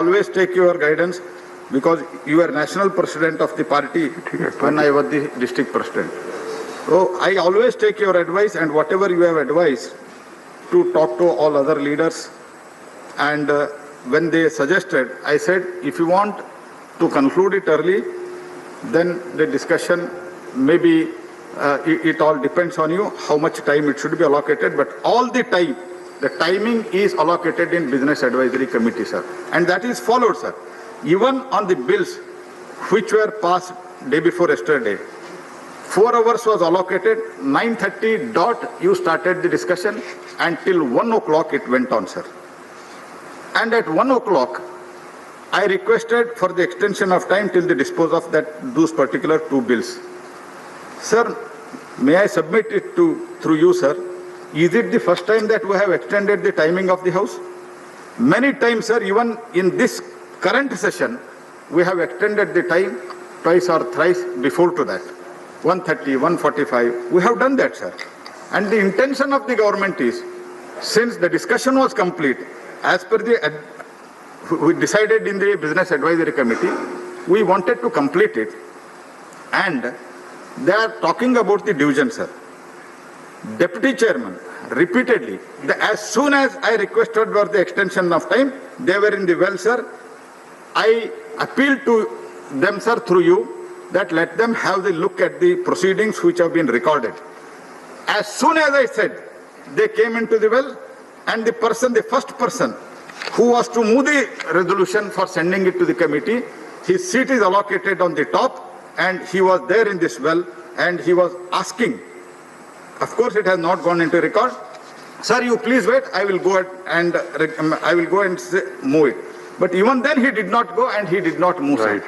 always take your guidance because you were national president of the party when I was the district president. So I always take your advice, and whatever you have advised to talk to all other leaders. And when they suggested, I said, if you want to conclude it early, then the discussion maybe it all depends on you how much time it should be allocated, but all the time, the timing is allocated in Business Advisory Committee, sir. And that is followed, sir. Even on the bills which were passed day before yesterday, 4 hours was allocated, 9:30 dot you started the discussion, and till 1 o'clock it went on, sir. And at 1 o'clock, I requested for the extension of time till the dispose of those particular 2 bills. Sir, may I submit it through you, sir? Is it the first time that we have extended the timing of the House? Many times, sir, even in this current session, we have extended the time twice or thrice before to that. 1:30, 1:45, we have done that, sir. And the intention of the government is, since the discussion was complete, as per we decided in the Business Advisory Committee, we wanted to complete it. And they are talking about the division, sir. Deputy Chairman, repeatedly, as soon as I requested for the extension of time, they were in the well, sir. I appealed to them, sir, through you, that let them have the look at the proceedings which have been recorded. As soon as I said, they came into the well, and the first person who was to move the resolution for sending it to the committee, his seat is allocated on the top, and he was there in this well, and he was asking. Of course, it has not gone into record. Sir, you please wait. I will go and move it. But even then, he did not go, and he did not move. Right.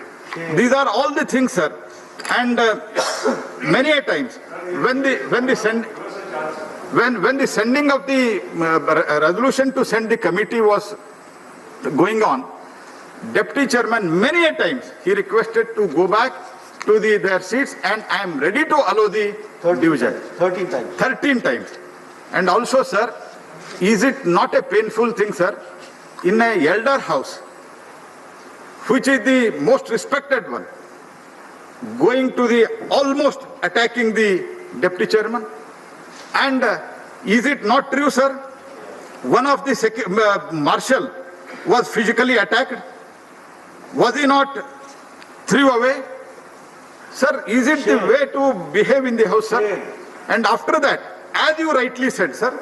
These are all the things, sir. And many a times, when the sending of the resolution to send the committee was going on, Deputy Chairman, many a times, he requested to go back to their seats, and I am ready to allow the division. 13 times. 13 times. And also, sir, is it not a painful thing, sir, in a elder house, which is the most respected one, going to the almost attacking the Deputy Chairman? And is it not true, sir? One of the marshal was physically attacked. Was he not threw away? Sir, is it the way to behave in the House, sir? And after that, as you rightly said, sir,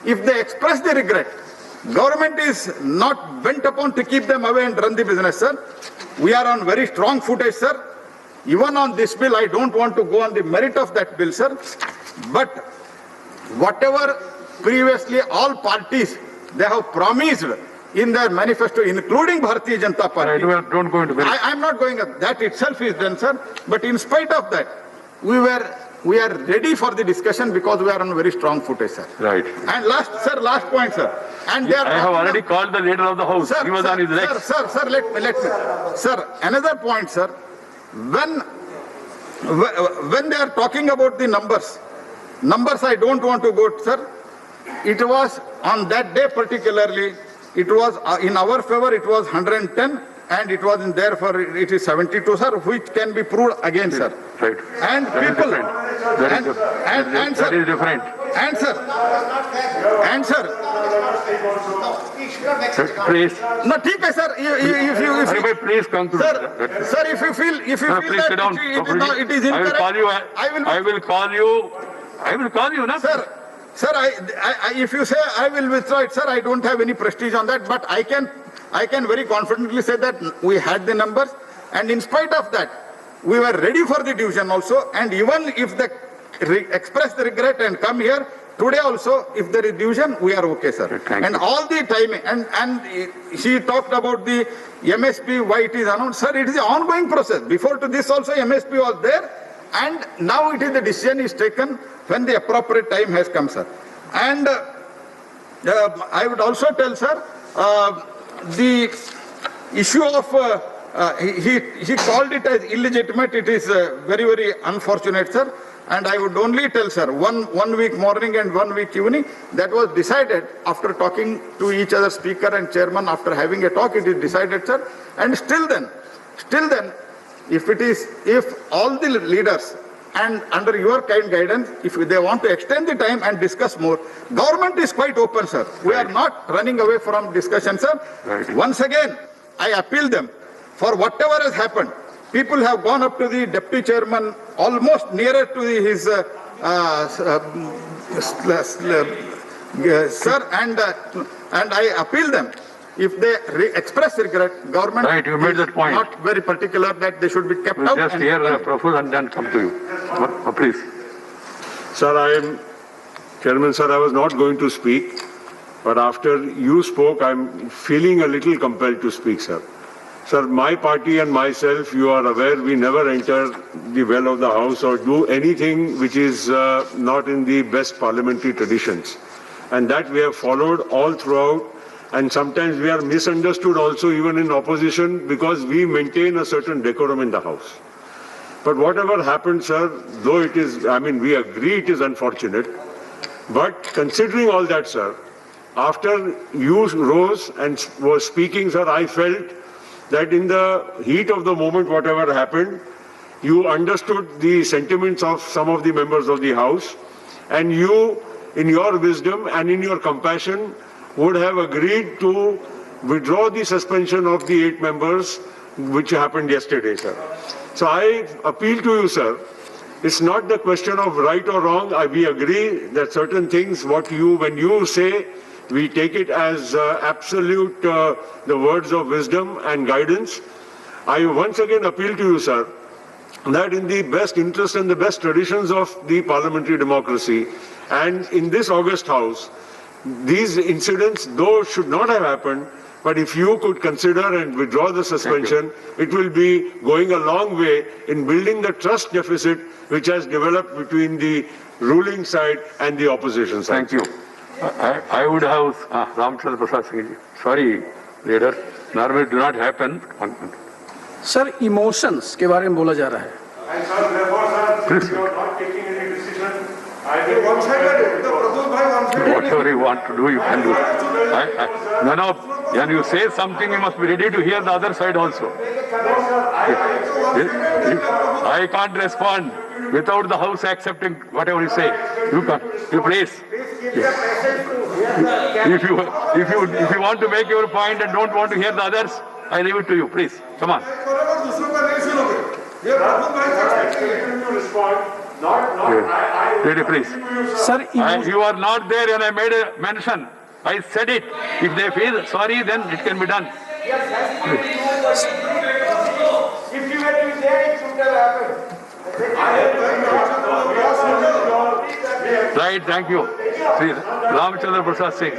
if they express the regret, government is not bent upon to keep them away and run the business, sir. We are on very strong footage, sir. Even on this bill, I don't want to go on the merit of that bill, sir. But whatever previously all parties, they have promised in their manifesto, including Bharatiya Janata Party. Don't go into merit. I'm not going, that itself is done, sir. But in spite of that, we are ready for the discussion because we are on very strong footage, sir. Right. And last point, sir. And I have already called the leader of the House. Sir, he was on his legs. Sir, let me. Sir, another point, sir. When they are talking about the numbers I don't want to go, sir. It was on that day particularly, it was in our favor, it was 110, and it was in there for it is 72, sir, which can be proved again, sir. Right. And that people, that is different. And sir, Please. no, ठीक है, sir. If please conclude. Sir, if you feel Please sit down. it is incorrect, I will call you, no? Sir, if you say I will withdraw it, sir, I don't have any prestige on that, but I can very confidently say that we had the numbers, and in spite of that, we were ready for the division also, and even if they express the regret and come here, today also, if there is division, we are okay, sir. And all the time, and she talked about the MSP, why it is announced. Sir, it is an ongoing process. Before to this also, MSP was there, and now it is the decision is taken when the appropriate time has come, sir. And I would also tell, sir, the issue of, he called it as illegitimate. It is very, very unfortunate, sir. And I would only tell, sir, one week morning and 1 week evening, that was decided after talking to each other, speaker and chairman, after having a talk, it is decided, sir. And still then, if all the leaders and under your kind guidance, if they want to extend the time and discuss more, government is quite open, sir. We are not running away from discussion, sir. Right. Once again, I appeal them, for whatever has happened, people have gone up to the deputy chairman, almost nearer to his sir, and I appeal them, if they express regret, government Right, you made that point. is not very particular that they should be kept We'll out. just hear Praful and then come to you. Please. Sir, Chairman, sir, I was not going to speak, but after you spoke, I'm feeling a little compelled to speak, sir. Sir, my party and myself, you are aware, we never enter the well of the House or do anything which is not in the best parliamentary traditions. And that we have followed all throughout. And sometimes we are misunderstood also even in opposition because we maintain a certain decorum in the House. But whatever happened, sir, though it is, we agree it is unfortunate. But considering all that, sir, after you rose and was speaking, sir, I felt that in the heat of the moment, whatever happened, you understood the sentiments of some of the members of the House, and you, in your wisdom and in your compassion, would have agreed to withdraw the suspension of the 8 members, which happened yesterday, sir. So I appeal to you, sir, it's not the question of right or wrong. We agree that certain things, when you say, we take it as absolute, the words of wisdom and guidance. I once again appeal to you, sir, that in the best interest and the best traditions of the parliamentary democracy and in this august House, these incidents, though, should not have happened, but if you could consider and withdraw the suspension, it will be going a long way in building the trust deficit which has developed between the ruling side and the opposition side. Thank you. I would have Ramchandra Prasad Singh ji. Sorry, leader. Normally do not happen. Sir emotions के बारे में बोला जा रहा है. Whatever you want to do, you can do. When you say something, you must be ready to hear the other side also. I can't respond without the House accepting whatever you say. You can. You please. If you want to make your point and don't want to hear the others, I leave it to you. Please, come on. Really, please. Sir You are not there and I made a mention. I said it. If they feel sorry, then it can be done. If you were to be there, it should have happened. Right, thank you. Sri Ramchandra Prasad Singh.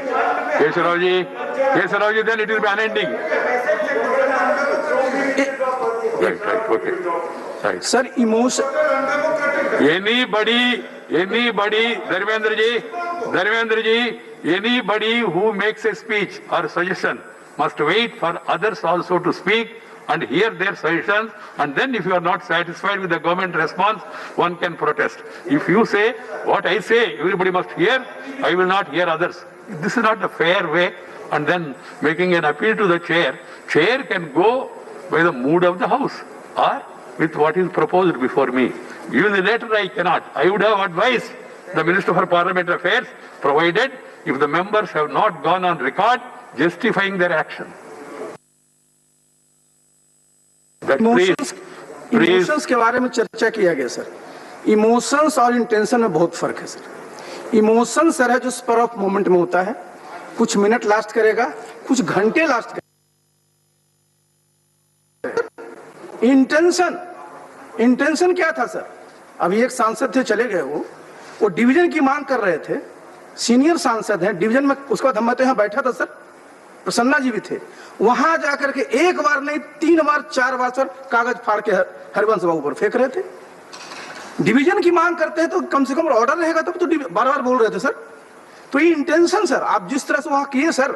Kesharavji, then it will be unending. Right, okay. Right. Sir emotion Anybody, Dharmendra ji, anybody who makes a speech or suggestion must wait for others also to speak and hear their suggestions, and then if you are not satisfied with the government response, one can protest. If you say, what I say, everybody must hear, I will not hear others. This is not a fair way, and then making an appeal to the chair. Chair can go by the mood of the House or with what is proposed before me. Even later I cannot. I would have advised the Minister for Parliamentary Affairs, provided if the members have not gone on record justifying their action. Emotions के बारे में चर्चा किया गया sir. Emotions और intention में बहुत फर्क है सर. इमोशन सर है जो स्पर ऑफ मोमेंट में होता है, कुछ मिनट लास्ट करेगा, कुछ घंटे लास्ट करेगा. इंटेंशन क्या था सर? अभी एक सांसद थे, चले गए, वो डिवीजन की मांग कर रहे थे. सीनियर सांसद हैं डिवीजन में. उसके बाद मैं तो यहाँ बैठा था सर, प्रसन्ना जी भी थे. वहां जाकर के एक बार नहीं 3 बार 4 बार सर कागज फाड़ के हरिवंश बाबू पर फेंक रहे थे. डिवीजन की मांग करते हैं तो कम से कम ऑर्डर रहेगा तब तो बार बार बोल रहे थे सर. तो ये इंटेंशन सर आप जिस तरह से वहां किए सर,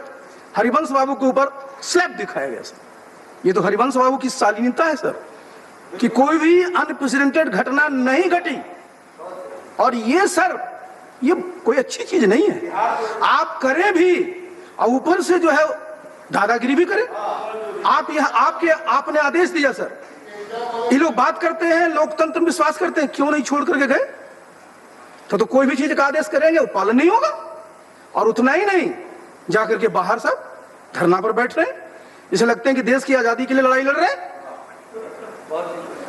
हरिवंश बाबू के ऊपर स्लैब दिखाया गया सर. ये तो हरिवंश बाबू की शालीनता है सर कि कोई भी अनप्रेसिडेंटेड घटना नहीं घटी. और ये सर, ये कोई अच्छी चीज नहीं है। आप करें भी और ऊपर से जो है दादागिरी भी करें। आप यहाँ आपने आदेश दिया सर, ये लोग बात करते हैं, लोकतंत्र में विश्वास करते हैं, क्यों नहीं छोड़ करके गए? तो कोई भी चीज का आदेश करेंगे वो पालन नहीं होगा। और उतना ही नहीं, जाकर के बाहर सब धरना पर बैठ रहे हैं, इसे लगते हैं कि देश की आजादी के लिए लड़ाई लड़ रहे हैं।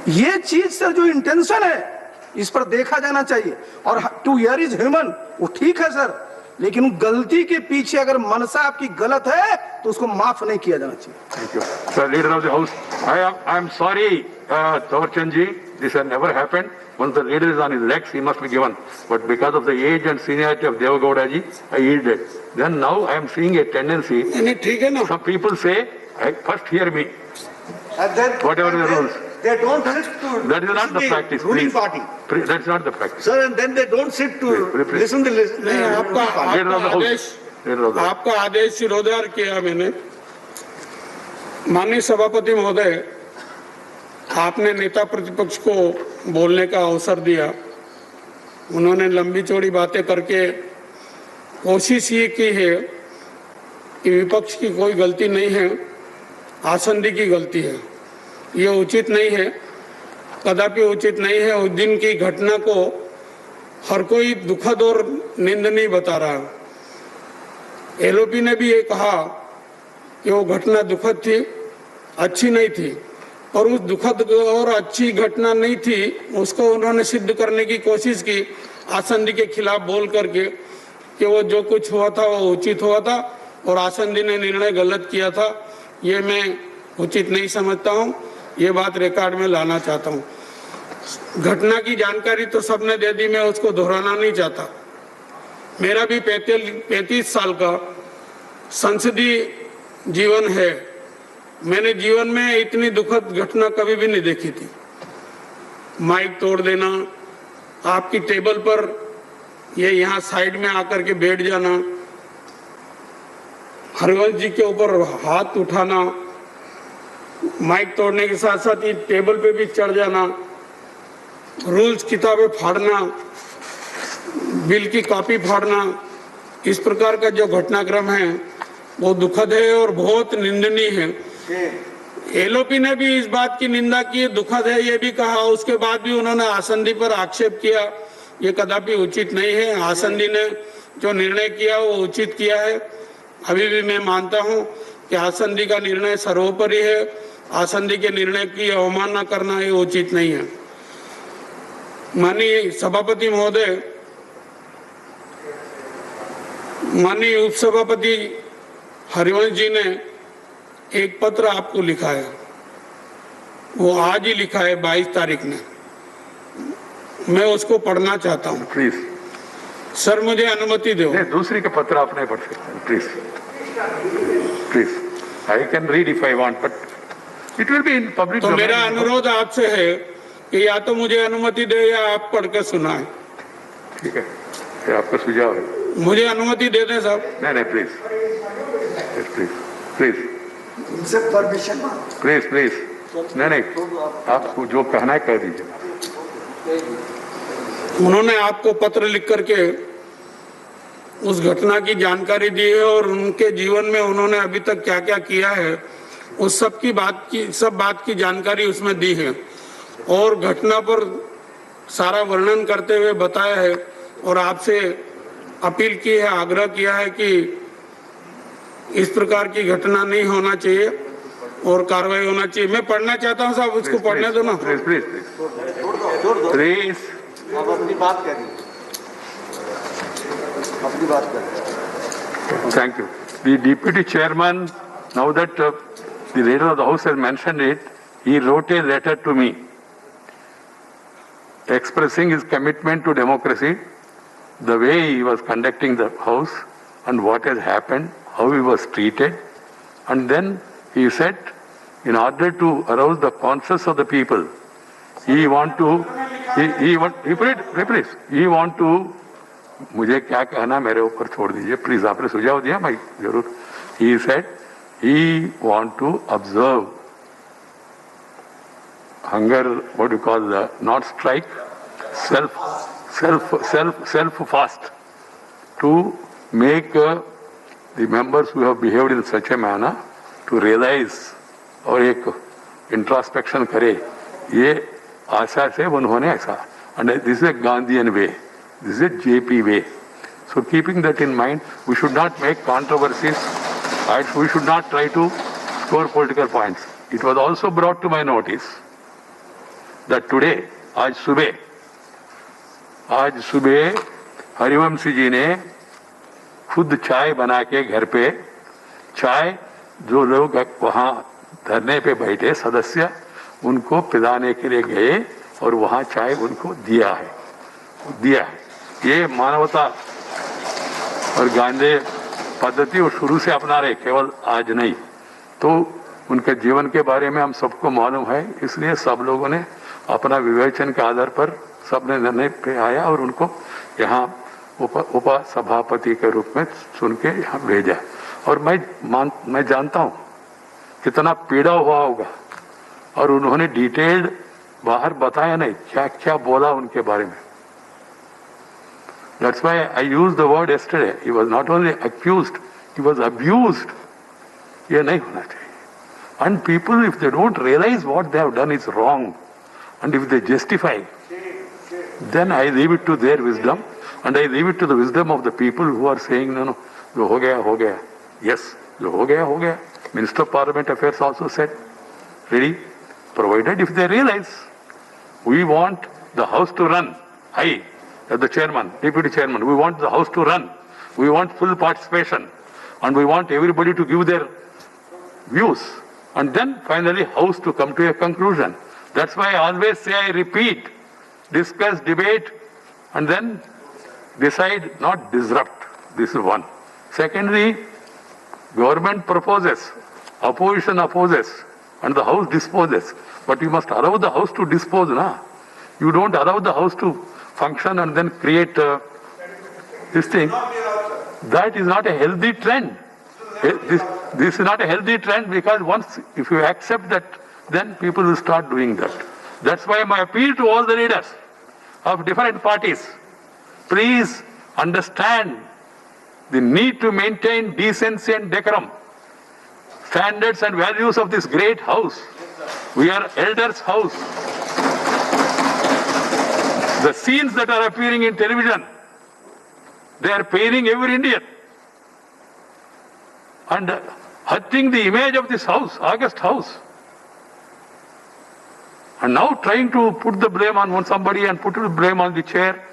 ये चीज सर जो इंटेंशन है, इस पर देखा जाना चाहिए। और टू हियर इज ह्यूमन, वो ठीक है सर, लेकिन गलती के पीछे अगर मनसा आपकी गलत है तो उसको माफ नहीं किया जाना चाहिए। Thank you. Sir, Leader of the House, I am sorry, Tawarchand ji, this has never happened. Once the leader is on his legs, he must be given. But because of the age and seniority of Devagowda ji, I yielded. Then now I am seeing a tendency. Some people say, first hear me. Whatever the rules. They don't sit to That is not the practice, ruling please. party. That's not the practice. Sir, and then they don't sit to Please. listen to Leader of the House. Leader of the House. आपका आदेश शिरोधार किया मैंने। माननीय सभापति महोदय, आपने नेता प्रतिपक्ष को बोलने का अवसर दिया। उन्होंने लंबी चौड़ी बातें करके कोशिश ये की है कि विपक्ष की कोई गलती नहीं है, आसंदी की गलती है। ये उचित नहीं है, कदापि उचित नहीं है। उस दिन की घटना को हर कोई दुखद और निंदनीय बता रहा। एलओपी ने भी ये कहा कि वो घटना दुखद थी, अच्छी नहीं थी, और उस दुखद और अच्छी घटना नहीं थी उसको उन्होंने सिद्ध करने की कोशिश की आसंदी के खिलाफ बोल करके कि वो जो कुछ हुआ था वो उचित हुआ था और आसंदी ने निर्णय गलत किया था। ये मैं उचित नहीं समझता हूँ, ये बात रिकॉर्ड में लाना चाहता हूँ। घटना की जानकारी तो सबने दे दी, मैं उसको दोहराना नहीं चाहता। मेरा भी 35 साल का संसदीय जीवन है। मैंने जीवन में इतनी दुखद घटना कभी भी नहीं देखी थी। माइक तोड़ देना, आपकी टेबल पर ये यहाँ साइड में आकर के बैठ जाना, हरिवंश जी के ऊपर हाथ उठाना, माइक तोड़ने के साथ साथ ये टेबल पे भी चढ़ जाना, रूल्स किताबें फाड़ना, बिल की कॉपी फाड़ना, इस प्रकार का जो घटनाक्रम है वो दुखद है और बहुत निंदनीय है। एलओपी ने भी इस बात की निंदा की, दुखद है ये भी कहा। उसके बाद भी उन्होंने आसंदी पर आक्षेप किया, ये कदापि उचित नहीं है। आसंदी ने जो निर्णय किया वो उचित किया है। अभी भी मैं मानता हूँ कि आसंदी का निर्णय सर्वोपरि है। आसंदी के निर्णय की अवमानना करना ये उचित नहीं है। माननीय सभापति महोदय, माननीय उपसभापति हरिवंश जी ने एक पत्र आपको लिखा है, वो आज ही लिखा है 22 तारीख में। मैं उसको पढ़ना चाहता हूँ। प्लीज सर, मुझे अनुमति दो। दूसरी का पत्र आप नहीं पढ़ सकते। Please please, I can read if I want, but it will be in public. तो मेरा अनुरोध आपसे है कि या तो मुझे अनुमति दे या आप पढ़कर सुनाएं। ठीक है, फिर आपका सुझाव है। मुझे अनुमति दे दें साहब। नहीं, please please please permission please please, नहीं, आपको जो कहना है कह दीजिए। उन्होंने आपको पत्र लिख करके उस घटना की जानकारी दी है और उनके जीवन में उन्होंने अभी तक क्या क्या किया है उस सब बात की जानकारी उसमें दी है और घटना पर सारा वर्णन करते हुए बताया है और आपसे अपील की है, आग्रह किया है कि इस प्रकार की घटना नहीं होना चाहिए और कार्रवाई होना चाहिए। मैं पढ़ना चाहता हूं साहब, उसको पढ़ने दो ना। प्लीज प्लीज प्लीज, आप अपनी बात करिए, अपनी बात करिए। Thank you. The deputy chairman, now that the leader of the house has mentioned it, he wrote a letter to me expressing his commitment to democracy, the way he was conducting the house and what has happened, how he was treated. And then he said, in order to arouse the conscience of the people, he want to, मुझे क्या कहना मेरे ऊपर छोड़ दीजिए please, आपने सुझाव दिया मैं जरूर। He said he want to observe hunger, what you call the not strike, self fast to make the members who have behaved in such a manner to realize और एक इंट्रोस्पेक्शन करे, ये आशा से उन्होंने ऐसा, and this is a Gandhian way, this is a JP way. So keeping that in mind, we should not make controversies, and we should not try to score political points. It was also brought to my notice that today, आज सुबह हरिवंशी जी ने खुद चाय बना के घर पे, चाय जो लोग वहाँ धरने पे बैठे सदस्य उनको पिलाने के लिए गए और वहाँ चाय उनको दिया है। ये मानवता और गांधी पद्धति वो शुरू से अपना रहे, केवल आज नहीं। तो उनके जीवन के बारे में हम सबको मालूम है, इसलिए सब लोगों ने अपना विवेचन के आधार पर सबने निर्णय पे आया और उनको यहाँ उप सभापति के रूप में चुन के यहाँ भेजा। और मैं जानता हूँ कितना पीड़ा हुआ होगा, और उन्होंने डिटेल्ड बाहर बताया नहीं क्या क्या बोला उनके बारे में। That's why I used the word yesterday. He was not only accused, he was abused. ये नहीं होना चाहिए. And people, if they don't realize what they have done is wrong, and if they justify, then I leave it to their wisdom, and I leave it to the wisdom of the people who are saying, no, जो हो गया. Yes, जो हो गया. Minister of Parliament Affairs also said, ready, provided if they realize, we want the house to run. I, as the chairman, deputy chairman, we want the house to run. We want full participation, and we want everybody to give their views, and then finally house to come to a conclusion. That's why I always say, I repeat, discuss, debate, and then decide, not disrupt. This is one. Secondly, government proposes, opposition opposes, and the house disposes. But you must allow the house to dispose, na? You don't allow the house to function and then create this thing. That is not a healthy trend. This is not a healthy trend, because once, if you accept that, then people will start doing that. That's why my appeal to all the leaders of different parties, please understand the need to maintain decency and decorum, standards and values of this great house. We are elders' house. The scenes that are appearing in television, they are paining every Indian and hurting the image of this house, August House. And now trying to put the blame on somebody and put the blame on the chair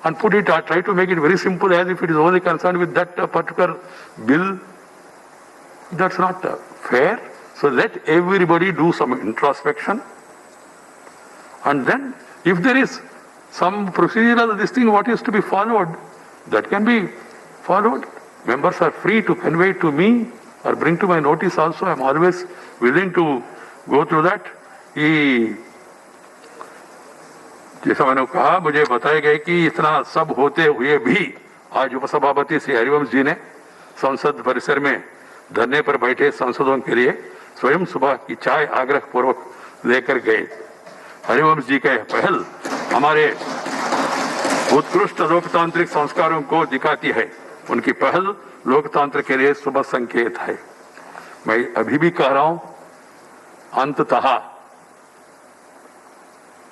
and try to make it very simple as if it is only concerned with that particular bill. That's not fair. So let everybody do some introspection. And then if there is some procedural this thing what is to be followed, that can be followed. Members are free to convey to me or bring to my notice also. I am always willing to go through that. जैसा मैंने कहा, मुझे बताया गया कि इतना सब होते हुए भी आज उपसभापति श्री हरिवंश जी ने संसद परिसर में धरने पर बैठे सांसदों के लिए स्वयं सुबह की चाय आग्रह पूर्वक लेकर गए। हरिवंश जी का पहल हमारे उत्कृष्ट लोकतांत्रिक संस्कारों को दिखाती है। उनकी पहल लोकतंत्र के लिए शुभ संकेत है। मैं अभी भी कह रहा हूं, अंततः,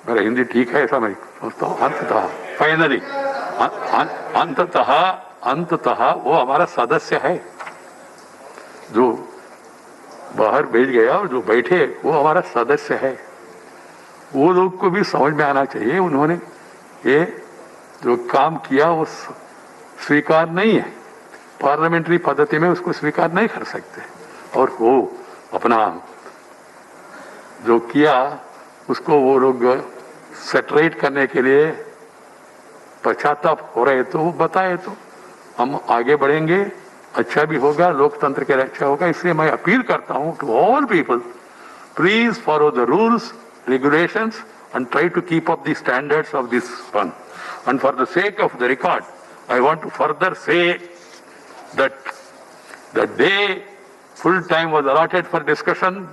मेरा हिंदी ठीक है ऐसा मैं सोचता हूं, अंततः, फाइनली, अंततः वो हमारा सदस्य है। जो बाहर भेज गया और जो बैठे वो हमारा सदस्य है। वो लोग को भी समझ में आना चाहिए, उन्होंने ये जो काम किया वो स्वीकार नहीं है, पार्लियामेंट्री पद्धति में उसको स्वीकार नहीं कर सकते। और वो अपना जो किया उसको वो लोग सेटरेट करने के लिए पश्चाताप हो रहे, तो वो बताए तो हम आगे बढ़ेंगे, अच्छा भी होगा, लोकतंत्र के लिए अच्छा होगा। इसलिए मैं अपील करता हूं to all people, please follow the rules, regulations, and try to keep up the standards of this one. And for the sake of the record, I want to further say that the day full time was allotted for discussion